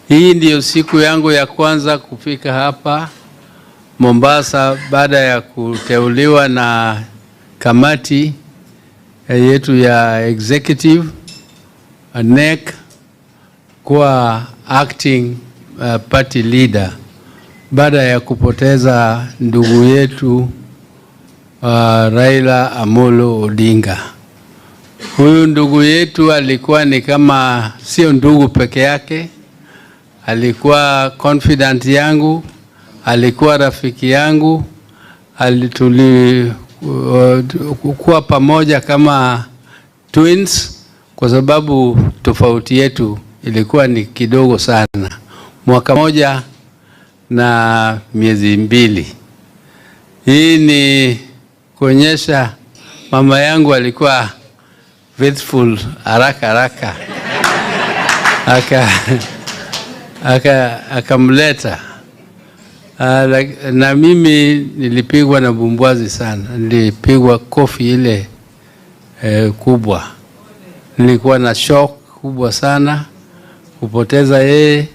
Hii ndiyo siku yangu ya kwanza kufika hapa Mombasa baada ya kuteuliwa na kamati yetu ya executive NEC kuwa acting party leader baada ya kupoteza ndugu yetu Raila Amolo Odinga. Huyu ndugu yetu alikuwa ni kama sio ndugu peke yake, alikuwa confidant yangu, alikuwa rafiki yangu, tulikuwa pamoja kama twins kwa sababu tofauti yetu ilikuwa ni kidogo sana, mwaka moja na miezi mbili. Hii ni kuonyesha mama yangu alikuwa faithful haraka akamleta. Na mimi nilipigwa na bumbwazi sana, nilipigwa kofi ile kubwa. Nilikuwa na shock kubwa sana kupoteza yeye.